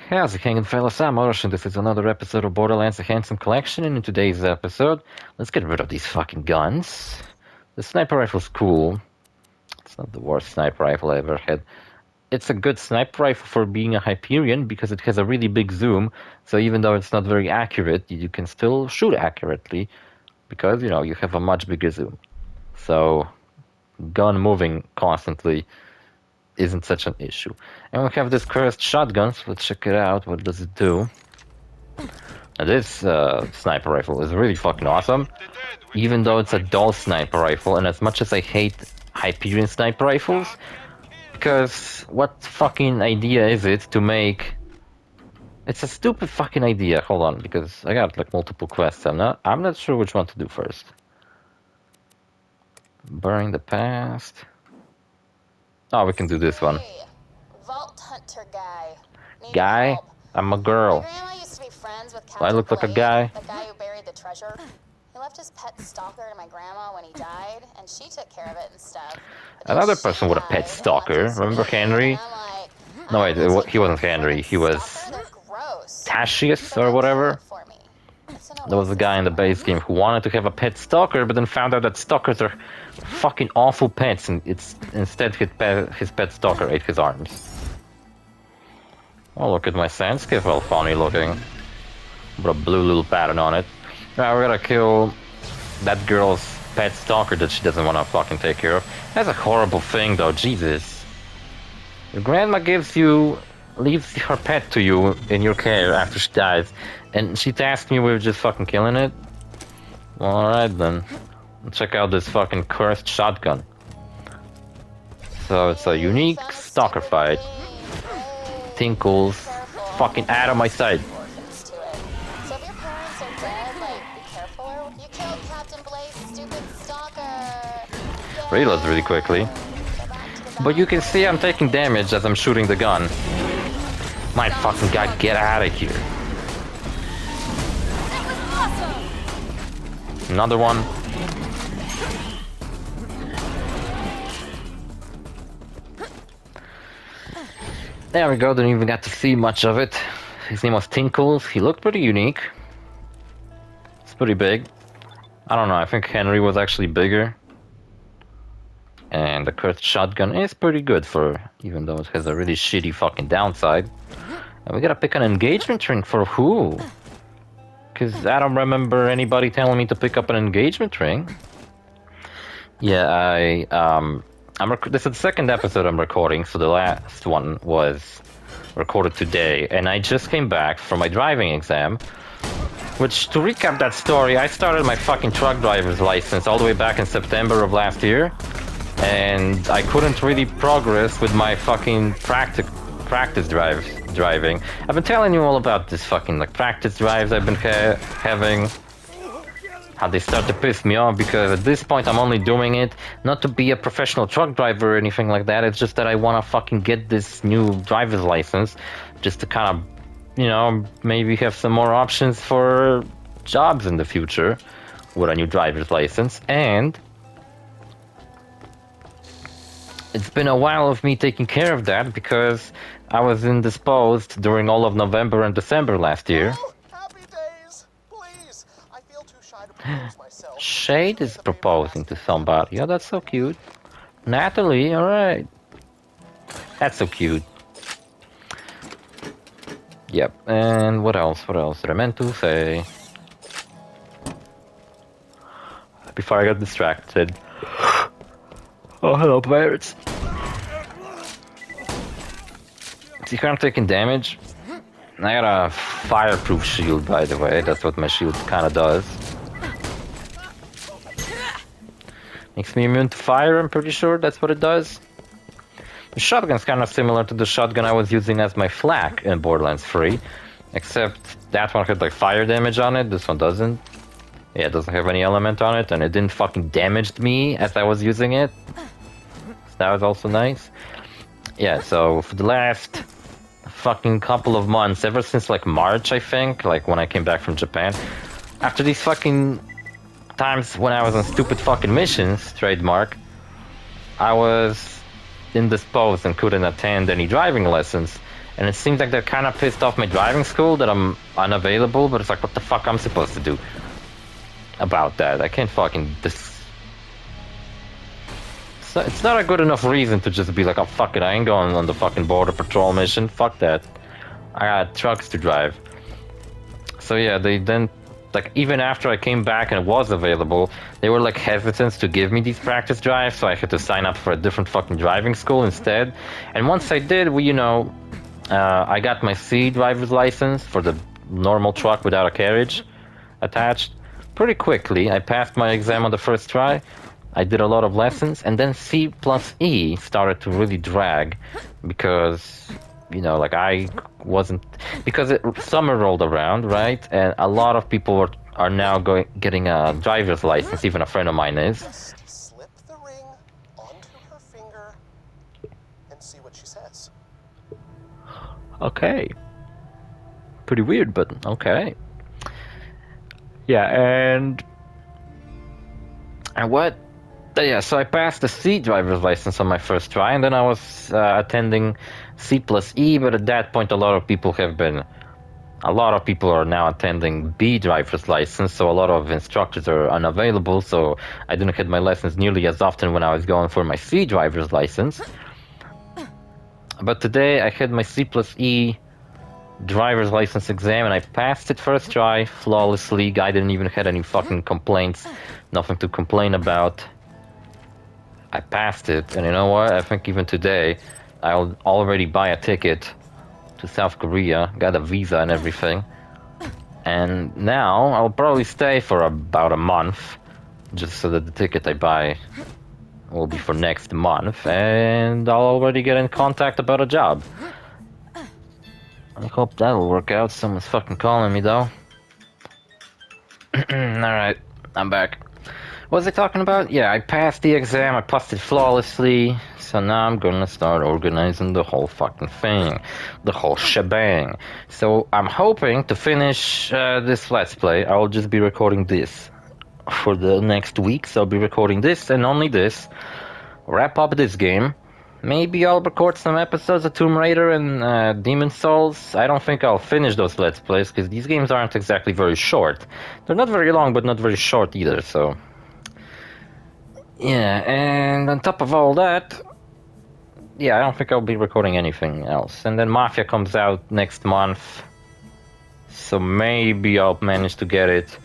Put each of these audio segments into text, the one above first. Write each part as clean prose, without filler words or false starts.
How's it hanging, fellas? I'm OrosZ, and this is another episode of Borderlands The Handsome Collection, and in today's episode, let's get rid of these fucking guns. The sniper rifle's cool. It's not the worst sniper rifle I ever had. It's a good sniper rifle for being a Hyperion because it has a really big zoom, so even though it's not very accurate, you can still shoot accurately because, you know, you have a much bigger zoom. So, gun moving constantly isn't such an issue. And we have this cursed shotgun, so let's check it out. What does it do? Now this sniper rifle is really fucking awesome, even though it's a dull sniper rifle, and as much as I hate Hyperion sniper rifles, because what fucking idea is it to make... It's a stupid fucking idea. Hold on, because I got like multiple quests. I'm not sure which one to do first. Burying the past. Oh, we can do this one. Hey, Vault Hunter guy. Guy? Help. I'm a girl. My grandma used to be friends with Do I look like a guy? The guy who buried the treasure. He left his pet stalker to my grandma when he died, and she took care of it and stuff. But Another she person with a pet died, stalker. left us Remember with Henry? me, and I'm like, No, wait, he wasn't Henry. He was They're gross. Tacius But or they whatever. killed for me. It's an There was a guy in the base game who wanted to have a pet stalker, but then found out that stalkers are fucking awful pets, and instead his pet stalker ate his arms. Oh, look at my Sandskiff, all funny looking. With a blue little pattern on it. Now we gotta kill that girl's pet stalker that she doesn't want to fucking take care of. That's a horrible thing though, Jesus. Your grandma leaves her pet to you in your care after she dies, and she tasked me with just fucking killing it? Alright then. Check out this fucking cursed shotgun. So it's a unique stalker fight. Tinkles. Fucking out of my sight. So if your parents are dead, like, be careful. You killed Captain Blaze's stupid stalker. Reloads really quickly. But you can see I'm taking damage as I'm shooting the gun. My fucking god, get out of here. Another one. There we go, didn't even get to see much of it. His name was Tinkles. He looked pretty unique. It's pretty big. I don't know, I think Henry was actually bigger. And the cursed shotgun is pretty good for, even though it has a really shitty fucking downside. And we gotta pick an engagement ring for who? Because I don't remember anybody telling me to pick up an engagement ring. Yeah, this is the second episode I'm recording, so the last one was recorded today. And I just came back from my driving exam. Which, to recap that story, I started my fucking truck driver's license all the way back in September of last year. And I couldn't really progress with my fucking practice driving. I've been telling you all about this fucking like practice drives I've been having. How they start to piss me off because at this point I'm only doing it not to be a professional truck driver or anything like that. It's just that I want to fucking get this new driver's license just to kind of, you know, maybe have some more options for jobs in the future with a new driver's license. And it's been a while of me taking care of that because I was indisposed during all of November and December last year. Oh, happy days. Please. I feel too shy to propose myself. Shade is proposing to somebody. Oh, that's so cute. Natalie, alright. That's so cute. Yep, and what else? What else did I meant to say? Before I got distracted. Oh, hello, pirates. See how I'm taking damage? I got a fireproof shield, by the way. That's what my shield kind of does. Makes me immune to fire, I'm pretty sure that's what it does. The shotgun's kind of similar to the shotgun I was using as my flak in Borderlands 3. Except that one had like fire damage on it, this one doesn't. Yeah, it doesn't have any element on it, and it didn't fucking damage me as I was using it. So that was also nice. Yeah, so for the last fucking couple of months, ever since like March, I think, like when I came back from Japan, after these fucking times when I was on stupid fucking missions, trademark, I was indisposed and couldn't attend any driving lessons. And it seems like they're kind of pissed off my driving school that I'm unavailable, but it's like, what the fuck I'm supposed to do about that? I can't fucking... So it's not a good enough reason to just be like, oh fuck it, I ain't going on the fucking border patrol mission, fuck that. I got trucks to drive. So yeah, they then, like, even after I came back and it was available, they were like hesitant to give me these practice drives, so I had to sign up for a different fucking driving school instead. And once I did, I got my C driver's license for the normal truck without a carriage attached pretty quickly. I passed my exam on the first try. I did a lot of lessons, and then C plus E started to really drag because, you know, like I wasn't, because summer rolled around, right? And a lot of people are now getting a driver's license. Even a friend of mine is. Just slip the ring onto her finger and see what she says. Okay. Pretty weird, but okay. Yeah, and what? Yeah, so I passed the C driver's license on my first try, and then I was attending C plus E, but at that point a lot of people are now attending B driver's license, so a lot of instructors are unavailable, so I didn't get my lessons nearly as often when I was going for my C driver's license. But today I had my C plus E driver's license exam, and I passed it first try flawlessly. Guy didn't even had any fucking complaints, nothing to complain about. I passed it, and you know what? I think even today, I'll already buy a ticket to South Korea, got a visa and everything. And now, I'll probably stay for about a month, just so that the ticket I buy will be for next month, and I'll already get in contact about a job. I hope that'll work out. Someone's fucking calling me, though. Alright, I'm back. What was I talking about? Yeah, I passed the exam, I passed it flawlessly, so now I'm gonna start organizing the whole fucking thing. The whole shebang. So I'm hoping to finish this Let's Play. I'll just be recording this for the next week, so I'll be recording this and only this. Wrap up this game. Maybe I'll record some episodes of Tomb Raider and Demon Souls. I don't think I'll finish those Let's Plays, because these games aren't exactly very short. They're not very long, but not very short either, so... Yeah, and on top of all that, yeah, I don't think I'll be recording anything else. And then Mafia comes out next month, so maybe I'll manage to get it.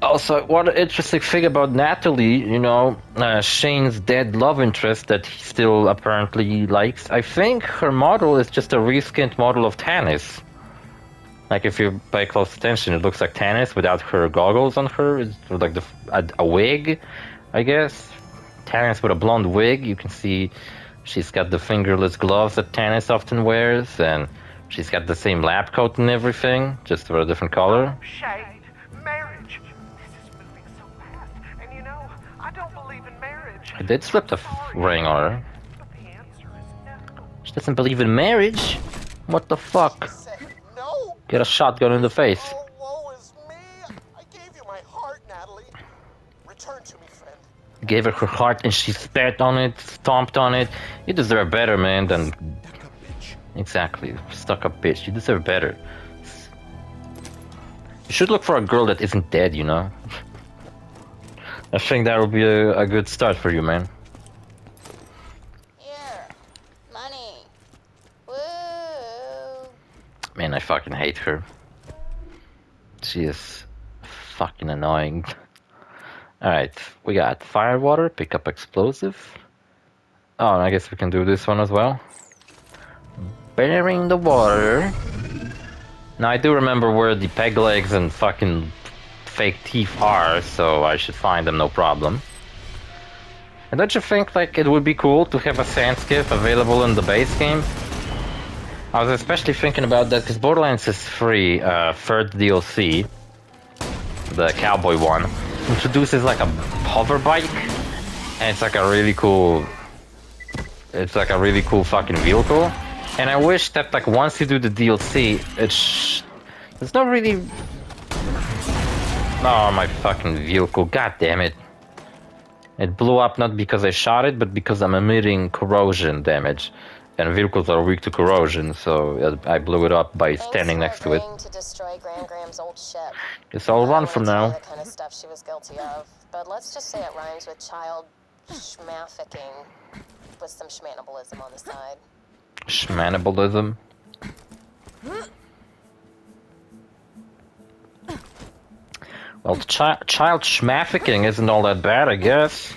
Also, what an interesting thing about Natalie, you know, Shane's dead love interest that he still apparently likes. I think her model is just a reskinned model of Tannis. Like, if you pay close attention, it looks like Tannis without her goggles on her. It's like a wig, I guess. Tannis with a blonde wig. You can see she's got the fingerless gloves that Tannis often wears, and she's got the same lab coat and everything, just for a different color. Shade, marriage. This is moving so fast, and you know, I don't believe in marriage. I did slip the ring on her. But the answer is no. She doesn't believe in marriage? What the fuck? Say no. Get a shotgun in the face. Oh, woe is me. I gave you my heart, Natalie. Return to me, friend. Gave her her heart and she spat on it, stomped on it. You deserve better, man, than... Exactly, stuck-up bitch. You deserve better. You should look for a girl that isn't dead, you know? I think that will be a good start for you, man. Here. Money. Woo. Man, I fucking hate her. She is fucking annoying. Alright, we got fire water, pick up explosive. Oh, and I guess we can do this one as well. Burying the water. Now, I do remember where the peg legs and fucking fake teeth are, so I should find them no problem. And don't you think, like, it would be cool to have a sand skiff available in the base game? I was especially thinking about that because Borderlands is free, third DLC, the cowboy one, introduces like a hover bike, and it's like a really cool fucking vehicle. And I wish that, like, once you do the DLC, there's not really... Oh, my fucking vehicle, god damn it. It blew up not because I shot it, but because I'm emitting corrosion damage. and vehicles are weak to corrosion, so I blew it up by standing Thanks next for to it. agreeing to destroy Graham's old ship. Guess I'll I run won't from tell you now. the kind of stuff she was guilty of, but let's just say it rhymes with child schmafficking with some schmanibalism on the side. Schmanibalism. Well, child schmafficking isn't all that bad, I guess.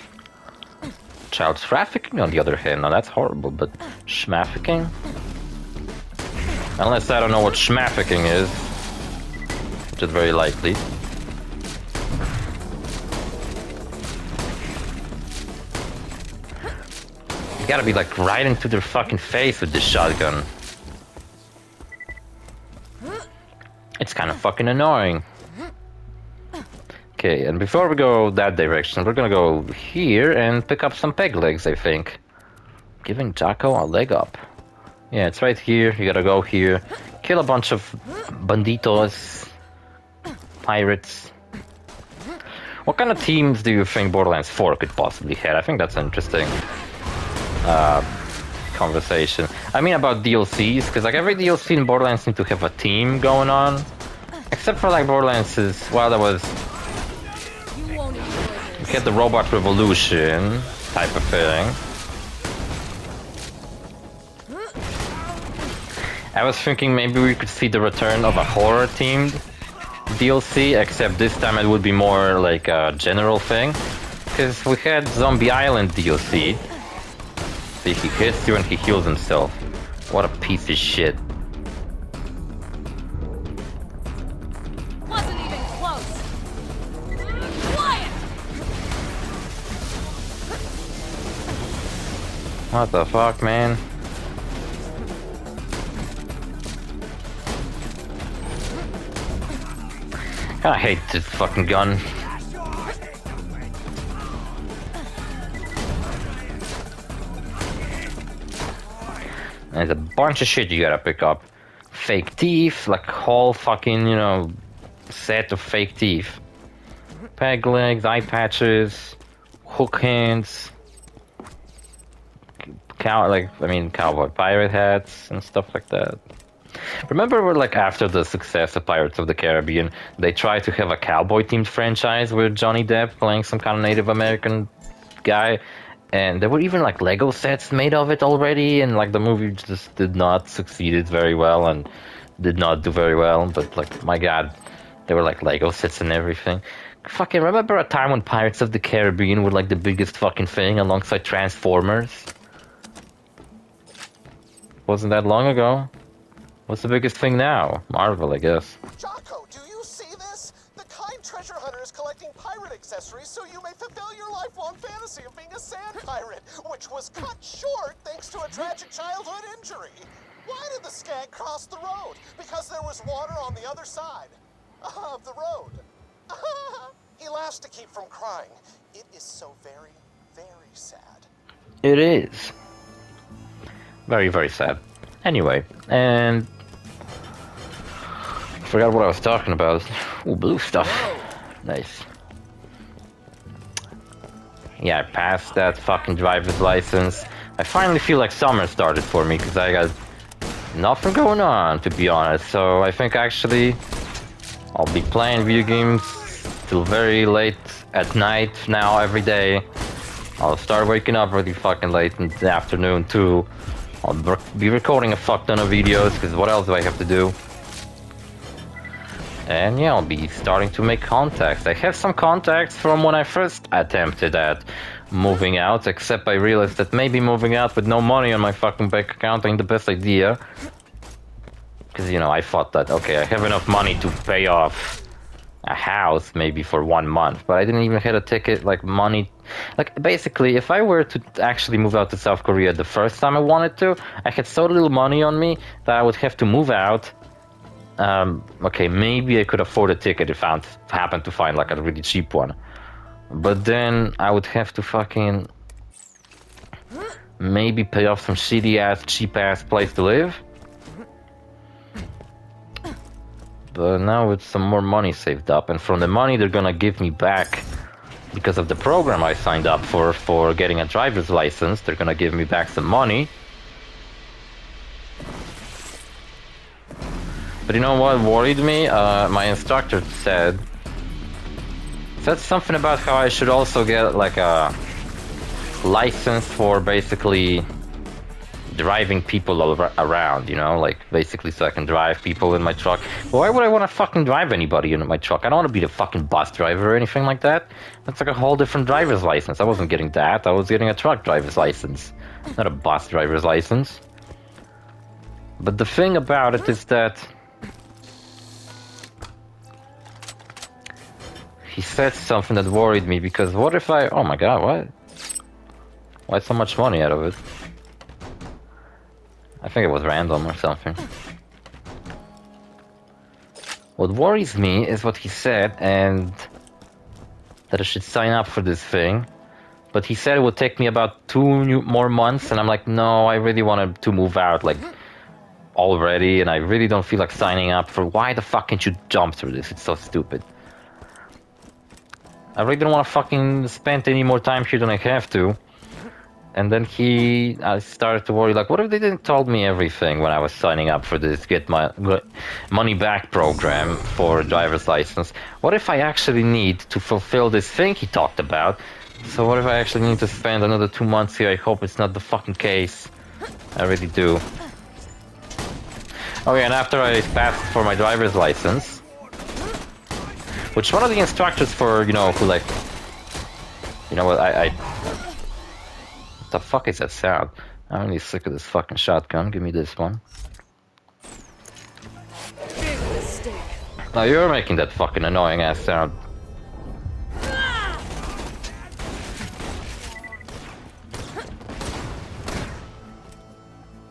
Child trafficking, on the other hand, now that's horrible, but schmafficking? Unless I don't know what schmafficking is, which is very likely. You gotta be like right into their fucking face with this shotgun. It's kind of fucking annoying. Okay, and before we go that direction, we're gonna go here and pick up some peg legs, I think. Giving Jacko a leg up. Yeah, it's right here. You gotta go here. Kill a bunch of banditos. Pirates. What kind of teams do you think Borderlands 4 could possibly have? I think that's an interesting conversation. I mean about DLCs, because like every DLC in Borderlands seems to have a team going on. Except for like Borderlands is, well, that was... You get the Robot Revolution type of thing. I was thinking maybe we could see the return of a horror-themed DLC, except this time it would be more like a general thing. Because we had Zombie Island DLC. See, he hits you and he heals himself. What a piece of shit. Wasn't even close. Quiet. What the fuck, man? I hate this fucking gun. There's a bunch of shit you gotta pick up. Fake teeth, like whole fucking, you know, set of fake teeth. Peg legs, eye patches, hook hands, cowboy pirate hats and stuff like that. Remember, we're like after the success of Pirates of the Caribbean, they tried to have a cowboy-themed franchise with Johnny Depp playing some kind of Native American guy, and there were even like Lego sets made of it already, and like the movie just did not succeed very well and did not do very well. But like, my God, there were like Lego sets and everything. Fucking remember a time when Pirates of the Caribbean were like the biggest fucking thing alongside Transformers? Wasn't that long ago? What's the biggest thing now? Marvel, I guess. Jocko, do you see this? The kind treasure hunter is collecting pirate accessories so you may fulfill your lifelong fantasy of being a sand pirate, which was cut short thanks to a tragic childhood injury. Why did the skag cross the road? Because there was water on the other side of the road. He laughs to keep from crying. It is so very, very sad. It is. Very, very sad. Anyway, and... I forgot what I was talking about. Ooh, blue stuff. Nice. Yeah, I passed that fucking driver's license. I finally feel like summer started for me, because I got nothing going on, to be honest. So I think actually I'll be playing video games till very late at night now, every day. I'll start waking up really fucking late in the afternoon too. I'll be recording a fuck ton of videos, because what else do I have to do? And yeah, I'll be starting to make contacts. I have some contacts from when I first attempted at moving out, except I realized that maybe moving out with no money on my fucking bank account ain't the best idea. Because, you know, I thought that, okay, I have enough money to pay off a house maybe for 1 month, but I didn't even have a ticket, like money. Like, basically, if I were to actually move out to South Korea the first time I wanted to, I had so little money on me that I would have to move out. Okay, maybe I could afford a ticket if I happened to find like a really cheap one. But then I would have to fucking maybe pay off some shitty ass, cheap ass place to live. But now with some more money saved up, and from the money they're gonna give me back because of the program I signed up for getting a driver's license, they're gonna give me back some money. But you know what worried me? My instructor said something about how I should also get like a license for basically driving people around, you know, like basically so I can drive people in my truck. Well, why would I want to fucking drive anybody in my truck? I don't want to be the fucking bus driver or anything like that. That's like a whole different driver's license. I wasn't getting that. I was getting a truck driver's license, not a bus driver's license. But the thing about it is that he said something that worried me, because what if I... Oh my god, what? Why so much money out of it? I think it was random or something. What worries me is what he said, and that I should sign up for this thing. But he said it would take me about 2 more months, and I'm like, no, I really wanted to move out, like, already, and I really don't feel like signing up for... Why the fuck can't you jump through this? It's so stupid. I really don't want to fucking spend any more time here than I have to. And then I started to worry, like, what if they didn't told me everything when I was signing up for this get my money back program for a driver's license? What if I actually need to fulfill this thing he talked about? So what if I actually need to spend another 2 months here? I hope it's not the fucking case. I really do. Oh yeah, and after I passed for my driver's license, which one of the instructors for, you know, who like, you know what, what the fuck is that sound? I'm really sick of this fucking shotgun. Give me this one. Big mistake. Now you're making that fucking annoying ass sound.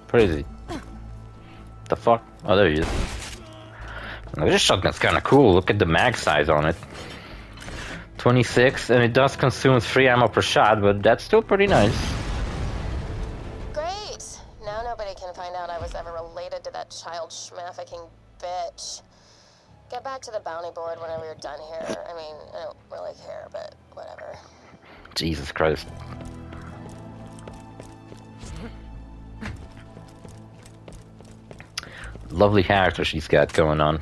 Crazy. The fuck? Oh, there he is. Now, this shotgun's kinda cool. Look at the mag size on it. 26, and it does consume 3 ammo per shot, but that's still pretty nice. Great. Now nobody can find out I was ever related to that child schmafficking bitch. Get back to the bounty board whenever you're done here. I mean, I don't really care, but whatever. Jesus Christ. Lovely character she's got going on.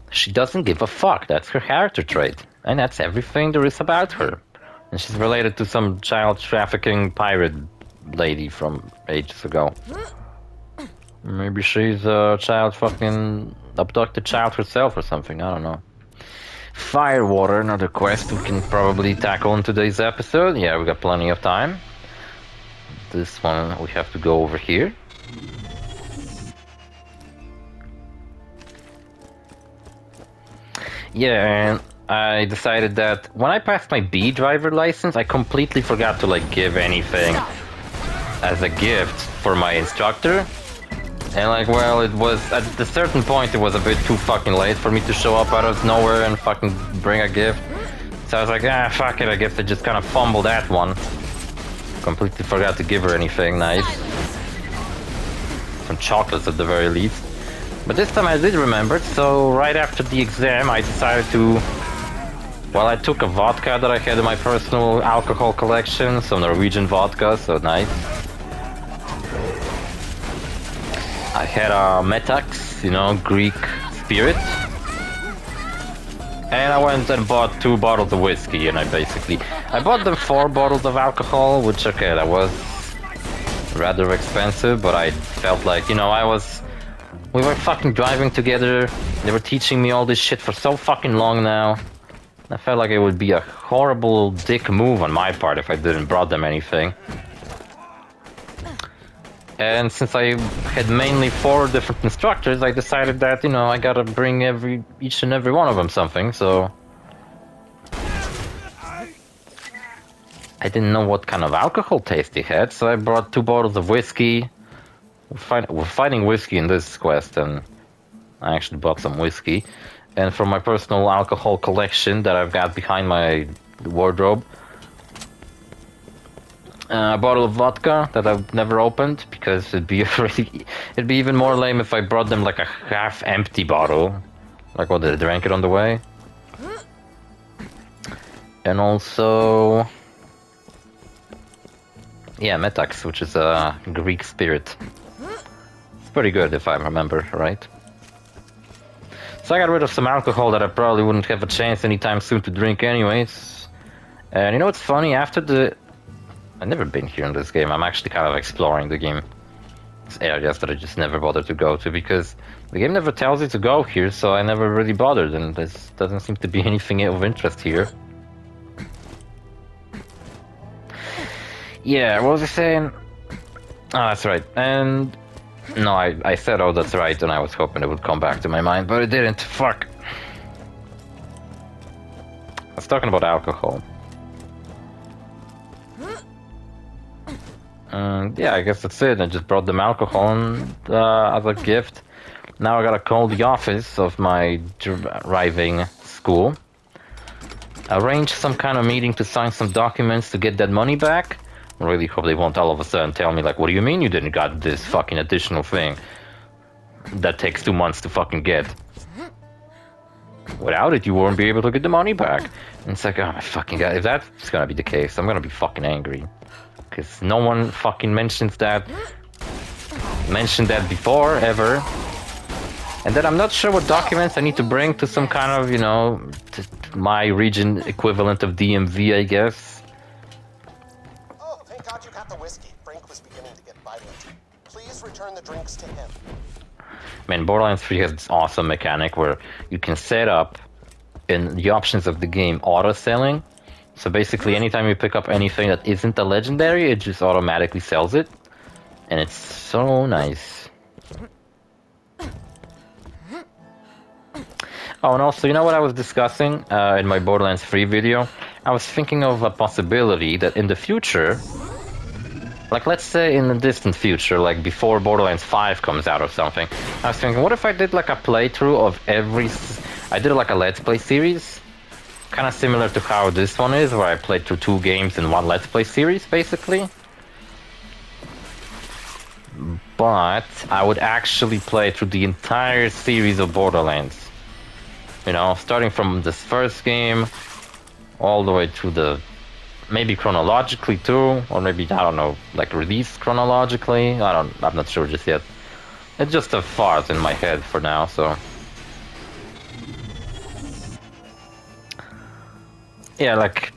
She doesn't give a fuck. That's her character trait. And that's everything there is about her. And she's related to some child trafficking pirate lady from ages ago. Maybe she's a child fucking abducted child herself or something. I don't know. Firewater, another quest we can probably tackle in today's episode. Yeah, we got plenty of time. This one we have to go over here. Yeah, and I decided that when I passed my B driver license, I completely forgot to like give anything as a gift for my instructor. And like, well, it was at a certain point it was a bit too fucking late for me to show up out of nowhere and fucking bring a gift. So I was like, ah, fuck it, I guess I just kind of fumbled that one. Completely forgot to give her anything nice. Some chocolates at the very least. But this time I did remember it, so right after the exam I decided to... Well, I took a vodka that I had in my personal alcohol collection, some Norwegian vodka, so nice. I had a Metax, you know, Greek spirit. And I went and bought 2 bottles of whiskey, and I bought them 4 bottles of alcohol, which, okay, that was rather expensive, but I felt like, you know, we were fucking driving together, they were teaching me all this shit for so fucking long now. I felt like it would be a horrible dick move on my part if I didn't brought them anything. And since I had mainly 4 different instructors, I decided that, you know, I gotta bring each and every one of them something, so... I didn't know what kind of alcohol taste they had, so I brought 2 bottles of whiskey. We're fighting whiskey in this quest, and I actually bought some whiskey. And from my personal alcohol collection that I've got behind my wardrobe, a bottle of vodka that I've never opened, because it'd be even more lame if I brought them like a half-empty bottle. Like, what, did I drink it on the way? And also... Yeah, Metax, which is a Greek spirit. pretty good if I remember right. So I got rid of some alcohol that I probably wouldn't have a chance anytime soon to drink anyways. And you know what's funny? After the... I've never been here in this game. I'm actually kind of exploring the game. It's areas that I just never bothered to go to because the game never tells you to go here, so I never really bothered, and there doesn't seem to be anything of interest here. Yeah, what was I saying? Oh, that's right. And no, I said, oh, that's right, and I was hoping it would come back to my mind, but it didn't. Fuck. I was talking about alcohol. Yeah, I guess that's it. I just brought them alcohol and, as a gift. Now I gotta call the office of my driving school. Arrange some kind of meeting to sign some documents to get that money back. I really hope they won't all of a sudden tell me, like, what do you mean you didn't got this fucking additional thing that takes 2 months to fucking get? Without it, you won't be able to get the money back. And it's like, oh my fucking god, if that's gonna be the case, I'm gonna be fucking angry. Because no one fucking mentioned that before, ever. And then I'm not sure what documents I need to bring to some kind of, you know, to my region equivalent of DMV, I guess. Oh, thank God you got the whiskey. Frank was beginning to get violent. Please return the drinks to him. Man, Borderlands 3 has this awesome mechanic where you can set up in the options of the game auto-selling. So basically, anytime you pick up anything that isn't a legendary, it just automatically sells it. And it's so nice. Oh, and also, you know what I was discussing in my Borderlands 3 video? I was thinking of a possibility that in the future, like let's say in the distant future, like before Borderlands 5 comes out or something, I was thinking, what if I did like a playthrough of I did like a Let's Play series? Kind of similar to how this one is, where I played through 2 games in one Let's Play series, basically. But I would actually play through the entire series of Borderlands. You know, starting from this first game, all the way to the... maybe chronologically too, or maybe, I don't know, like released chronologically? I'm not sure just yet. It's just a thought in my head for now, so... yeah, like,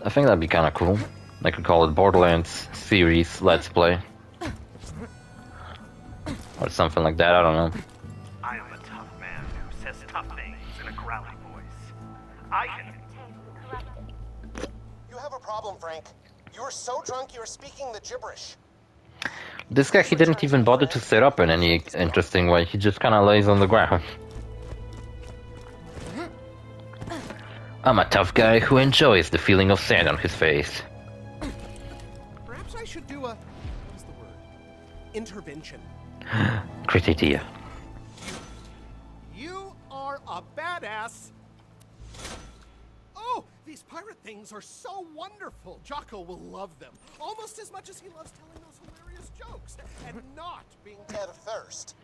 I think that'd be kind of cool. I could call it Borderlands series Let's Play. Or something like that, I don't know. I am a tough man who says tough things in a growly voice. I can... You have a problem, Frank. You are so drunk you're speaking the gibberish. This guy, he didn't even bother to set up in any interesting way. He just kind of lays on the ground. I'm a tough guy who enjoys the feeling of sand on his face. Perhaps I should do a... what's the word? Intervention. Great idea. You are a badass. Oh, these pirate things are so wonderful. Jocko will love them. Almost as much as he loves telling those hilarious jokes and not being dead of thirst.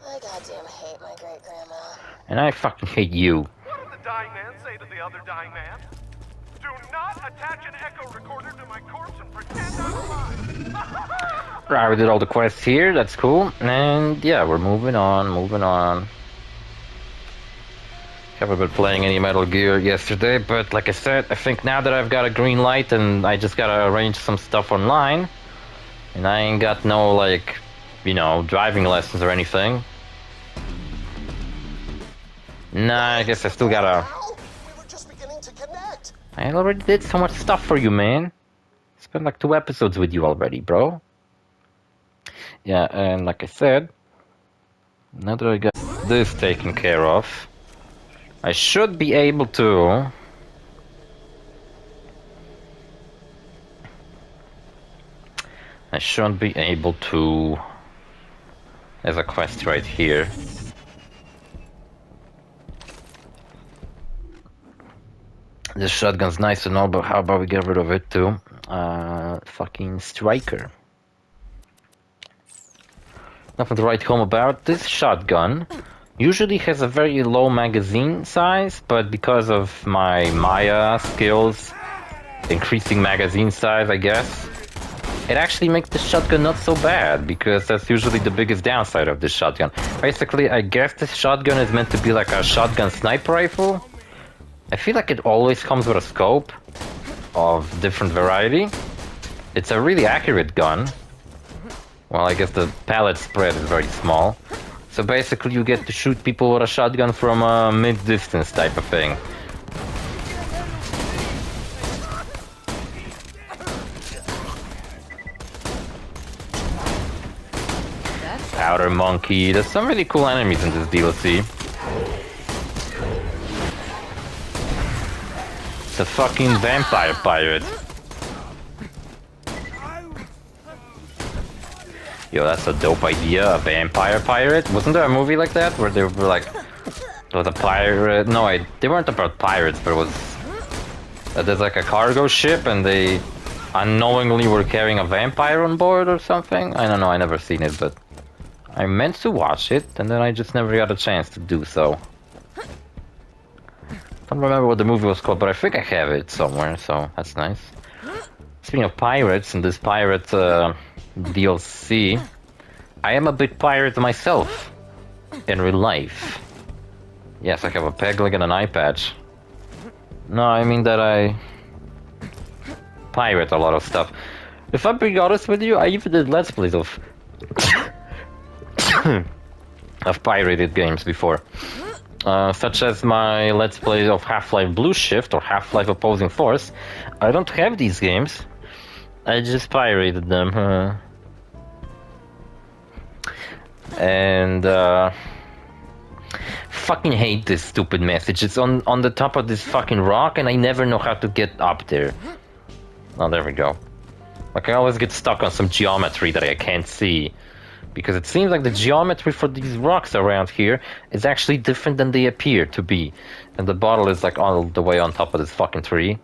I goddamn hate my great-grandma. And I fucking hate you. What did the dying man say to the other dying man? Do not attach an echo recorder to my corpse and pretend I'm alive. Right, we did all the quests here, that's cool. And yeah, we're moving on. Haven't been playing any Metal Gear yesterday, but like I said, I think now that I've got a green light and I just gotta arrange some stuff online, and I ain't got no, like, you know, driving lessons or anything. Nah, I guess I still gotta... We were just beginning to connect. I already did so much stuff for you, man. Spent like 2 episodes with you already, bro. Yeah, and like I said, now that I got this taken care of, I should be able to... There's a quest right here. This shotgun's nice and all, but how about we get rid of it too? Fucking striker. Nothing to write home about. This shotgun usually has a very low magazine size, but because of my Maya skills, increasing magazine size, I guess, it actually makes the shotgun not so bad, because that's usually the biggest downside of this shotgun. Basically, I guess this shotgun is meant to be like a shotgun sniper rifle. I feel like it always comes with a scope of different variety. It's a really accurate gun. Well, I guess the pallet spread is very small. So basically you get to shoot people with a shotgun from a mid-distance type of thing. Powder monkey. There's some really cool enemies in this DLC. It's a fucking vampire pirate. Yo, that's a dope idea, a vampire pirate. Wasn't there a movie like that where they were like, there was a pirate? No, they weren't about pirates, but it was. There's like a cargo ship and they unknowingly were carrying a vampire on board or something. I don't know, I never seen it, but I meant to watch it and then I just never got a chance to do so. Don't remember what the movie was called, but I think I have it somewhere, so that's nice. Speaking of pirates, in this pirate DLC, I am a bit pirate myself in real life. Yes, I have a peg leg and an eye patch. No, I mean that I pirate a lot of stuff. If I'm being honest with you, I even did Let's Plays of of pirated games before. Such as my Let's Play of Half-Life Blue Shift or Half-Life Opposing Force. I don't have these games. I just pirated them. And fucking hate this stupid message. It's on the top of this fucking rock and I never know how to get up there. Oh, there we go. Like I always get stuck on some geometry that I can't see. Because it seems like the geometry for these rocks around here is actually different than they appear to be. And the bottle is like all the way on top of this fucking tree.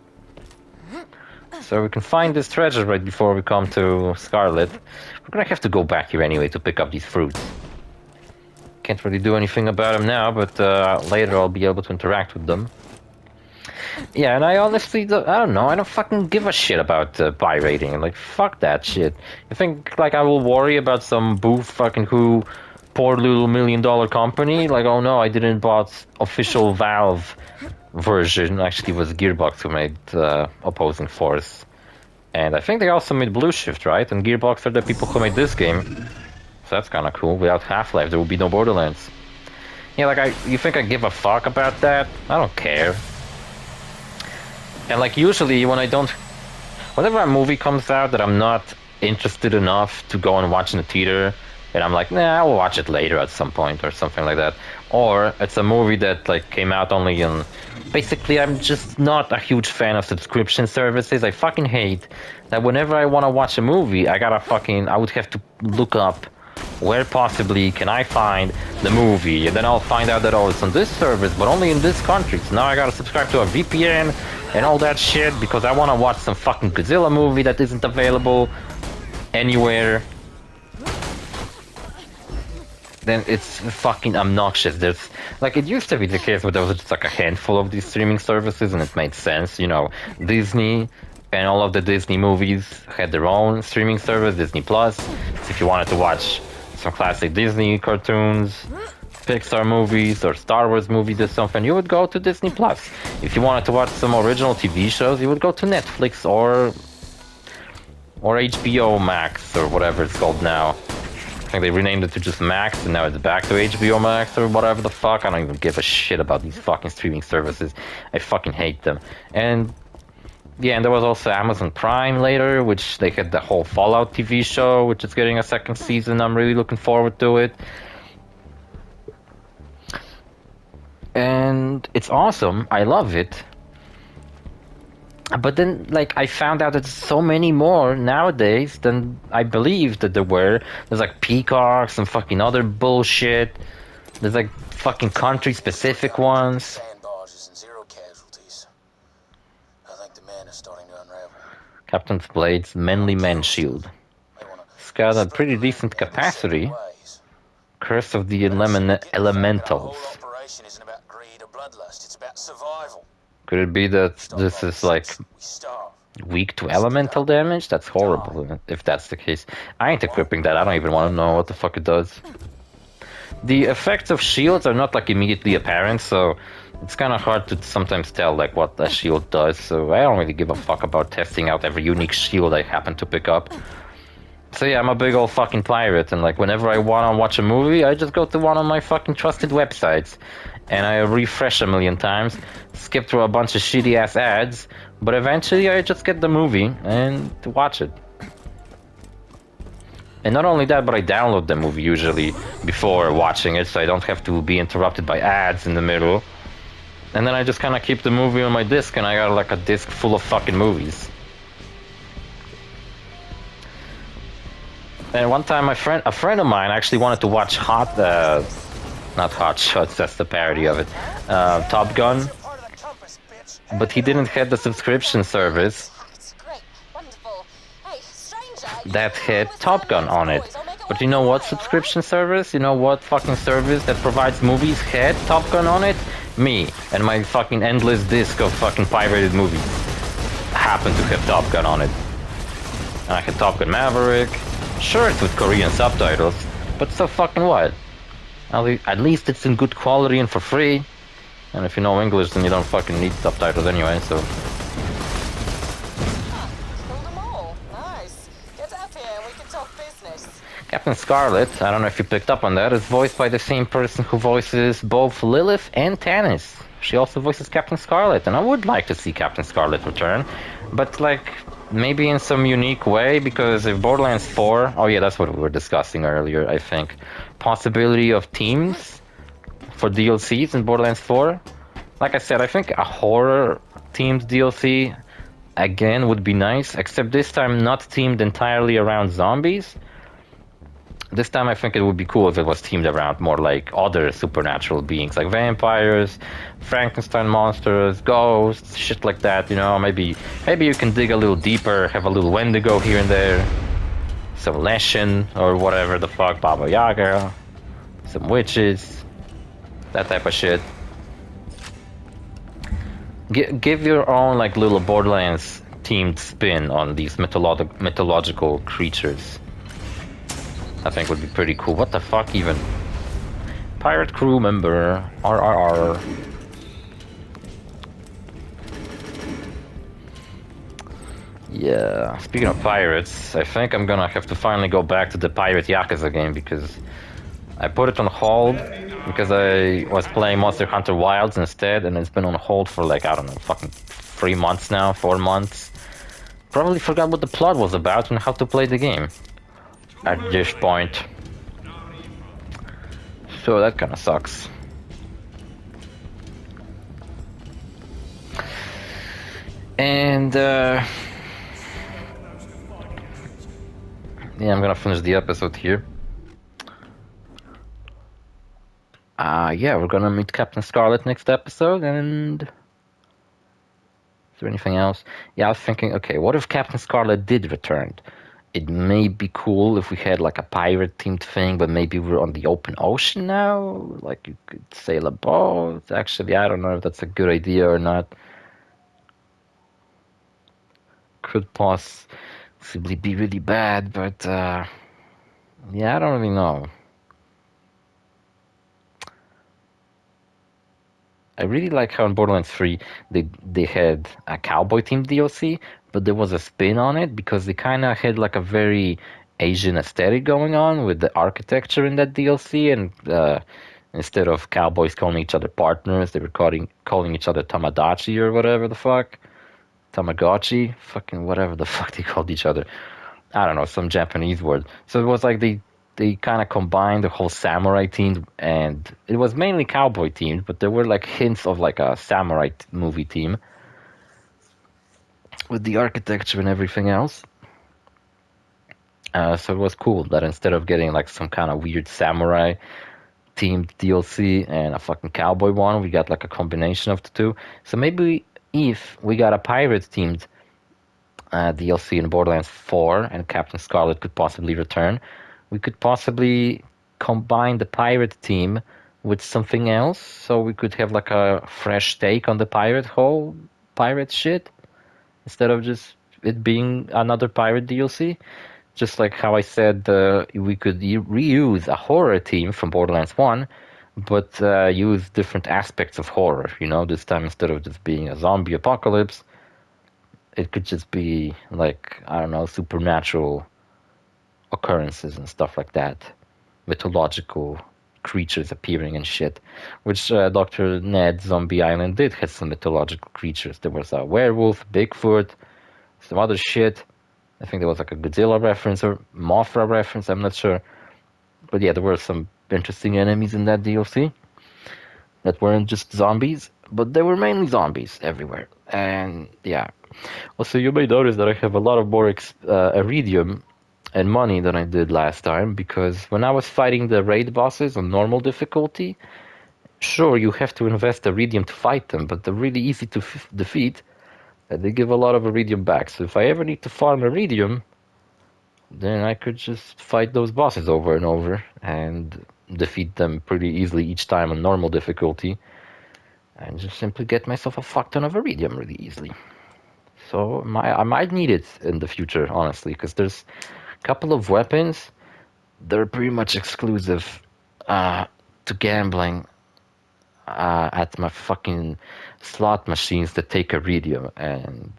So we can find this treasure right before we come to Scarlet. We're gonna have to go back here anyway to pick up these fruits. Can't really do anything about them now, but later I'll be able to interact with them. Yeah, and I honestly, I don't know, I don't fucking give a shit about pirating. Like, fuck that shit. You think, like, I will worry about some booth fucking who, poor little $1 million company? Like, oh no, I didn't bought official Valve version. Actually, it was Gearbox who made Opposing Force. And I think they also made Blue Shift, right? And Gearbox are the people who made this game. So that's kinda cool. Without Half-Life, there would be no Borderlands. Yeah, like, you think I give a fuck about that? I don't care. And like usually when whenever a movie comes out that I'm not interested enough to go and watch in the theater, and I'm like, nah, I will watch it later at some point or something like that. Or it's a movie that like came out only in, basically I'm just not a huge fan of subscription services. I fucking hate that whenever I want to watch a movie, I would have to look up where possibly can I find the movie, and then I'll find out that, oh, it's on this service, but only in this country. So now I gotta subscribe to a VPN and all that shit because I want to watch some fucking Godzilla movie that isn't available anywhere. Then it's fucking obnoxious. There's like, it used to be the case where there was just like a handful of these streaming services and it made sense, you know. Disney and all of the Disney movies had their own streaming service, Disney Plus. So if you wanted to watch some classic Disney cartoons, Pixar movies, or Star Wars movies or something, you would go to Disney Plus. If you wanted to watch some original TV shows, you would go to Netflix or HBO Max or whatever it's called now. I think they renamed it to just Max and now it's back to HBO Max or whatever the fuck. I don't even give a shit about these fucking streaming services. I fucking hate them. And yeah, and there was also Amazon Prime later, which they had the whole Fallout TV show, which is getting a second season. I'm really looking forward to it. And it's awesome. I love it. But then, like, I found out that there's so many more nowadays than I believed that there were. There's, like, Peacocks and fucking other bullshit. There's, like, fucking country-specific ones. Sandbarges and zero casualties. I think the man is starting to unravel. Captain's Blade's Manly Man Shield. It's got a pretty decent capacity. Curse of the Elementals. Operation isn't about greed or bloodlust, it's about survival. Could it be that this is like... We starve. Weak to elemental damage? That's horrible if that's the case. I ain't equipping that. I don't even want to know what the fuck it does. The effects of shields are not like immediately apparent, so it's kind of hard to sometimes tell like what a shield does. So I don't really give a fuck about testing out every unique shield I happen to pick up. So yeah, I'm a big old fucking pirate, and like whenever I want to watch a movie, I just go to one of my fucking trusted websites, and I refresh a million times, skip through a bunch of shitty ass ads, but eventually I just get the movie and watch it. And not only that, but I download the movie usually before watching it, so I don't have to be interrupted by ads in the middle. And then I just kind of keep the movie on my disc, and I got like a disc full of fucking movies. And one time, a friend of mine actually wanted to watch not Hot Shots, that's the parody of it, Top Gun, but he didn't have the subscription service that had Top Gun on it. But you know what subscription service? You know what fucking service that provides movies had Top Gun on it? Me and my fucking endless disc of fucking pirated movies happened to have Top Gun on it. And I had Top Gun Maverick. Sure, it's with Korean subtitles, but so fucking what? At least it's in good quality and for free. And if you know English, then you don't fucking need subtitles anyway, so... Killed them all. Nice. Get up here and we can talk business. Captain Scarlet, I don't know if you picked up on that, is voiced by the same person who voices both Lilith and Tannis. She also voices Captain Scarlet, and I would like to see Captain Scarlet return, but like... maybe in some unique way, because if Borderlands 4... oh yeah, that's what we were discussing earlier, I think. Possibility of teams for DLCs in Borderlands 4. Like I said, I think a horror themed DLC, again, would be nice, except this time not themed entirely around zombies. This time I think it would be cool if it was themed around more like other supernatural beings, like vampires, Frankenstein monsters, ghosts, shit like that, you know. Maybe you can dig a little deeper, have a little Wendigo here and there, some Leshen, or whatever the fuck, Baba Yaga, some witches, that type of shit. Give your own like little Borderlands themed spin on these mythological creatures. I think would be pretty cool. What the fuck even? Pirate crew member. RRR. Yeah, speaking of pirates, I think I'm gonna have to finally go back to the Pirate Yakuza game, because I put it on hold because I was playing Monster Hunter Wilds instead, and it's been on hold for like, I don't know, fucking 3 months now, 4 months. Probably forgot what the plot was about and how to play the game at this point. So that kind of sucks. And yeah, I'm gonna finish the episode here. Yeah, we're gonna meet Captain Scarlet next episode, and... is there anything else? Yeah, I was thinking, okay, what if Captain Scarlet did return? It may be cool if we had like a pirate-themed thing, but maybe we're on the open ocean now? Like you could sail a boat? Actually, I don't know if that's a good idea or not. Could possibly be really bad, but yeah, I don't really know. I really like how in Borderlands 3 they had a cowboy-themed DLC, but there was a spin on it because they kind of had like a very Asian aesthetic going on with the architecture in that DLC, and instead of cowboys calling each other partners, they were calling each other Tamagotchi or whatever the fuck. Tamagotchi? Fucking whatever the fuck they called each other. I don't know, some Japanese word. So it was like they kind of combined the whole samurai theme, and it was mainly cowboy themed, but there were like hints of like a samurai movie theme with the architecture and everything else. So it was cool that instead of getting like some kind of weird samurai themed DLC and a fucking cowboy one, we got like a combination of the two. So maybe if we got a pirate themed DLC in Borderlands 4 and Captain Scarlet could possibly return, we could possibly combine the pirate theme with something else, so we could have like a fresh take on the pirate shit, instead of just it being another pirate DLC. Just like how I said we could reuse a horror theme from Borderlands 1, but use different aspects of horror. You know, this time instead of just being a zombie apocalypse, it could just be like, I don't know, supernatural occurrences and stuff like that. Mythological creatures appearing and shit. Which Dr. Ned Zombie Island did have some mythological creatures. There was a werewolf, Bigfoot, some other shit. I think there was like a Godzilla reference or Mothra reference, I'm not sure. But yeah, there were some interesting enemies in that DLC that weren't just zombies, but they were mainly zombies everywhere. And yeah. Also, you may notice that I have a lot of more iridium and money than I did last time, because when I was fighting the raid bosses on normal difficulty, sure, you have to invest iridium to fight them, but they're really easy to defeat. They give a lot of iridium back, so if I ever need to farm iridium, then I could just fight those bosses over and over and defeat them pretty easily each time on normal difficulty, and just simply get myself a fuck ton of iridium really easily. So I might need it in the future, honestly, because there's a couple of weapons that are pretty much exclusive to gambling at my fucking slot machines that take iridium, and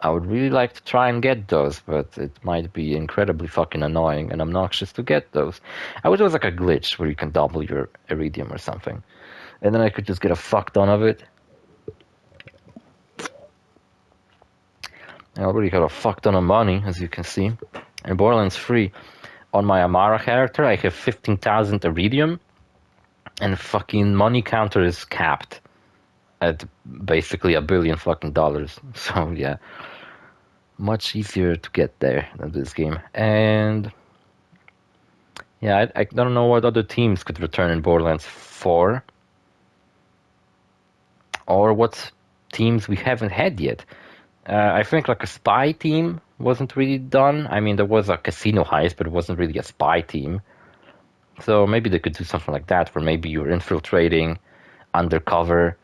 I would really like to try and get those, but it might be incredibly fucking annoying and obnoxious to get those. I wish there was like a glitch where you can double your iridium or something, and then I could just get a fuck ton of it. I already got a fuck ton of money, as you can see. In Borderlands 3, on my Amara character, I have 15,000 iridium, and fucking money counter is capped at basically $1 billion fucking dollars. So yeah, much easier to get there than this game. And yeah, I don't know what other teams could return in Borderlands 4, or what teams we haven't had yet. I think like a spy team wasn't really done. I mean, there was a casino heist, but it wasn't really a spy team. So maybe they could do something like that, where maybe you're infiltrating undercover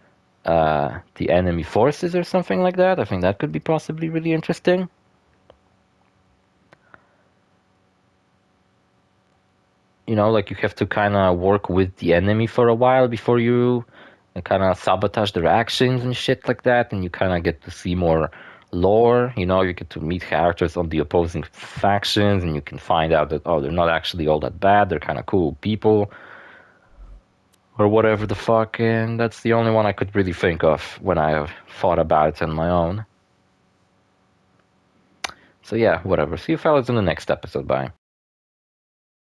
the enemy forces or something like that. I think that could be possibly really interesting. You know, like you have to kind of work with the enemy for a while before you kind of sabotage their actions and shit like that, and you kind of get to see more lore. You know, you get to meet characters on the opposing factions, and you can find out that, oh, they're not actually all that bad, they're kind of cool people, or whatever the fuck. And that's the only one I could really think of when I thought about it on my own. So yeah, whatever. See you fellas in the next episode. Bye.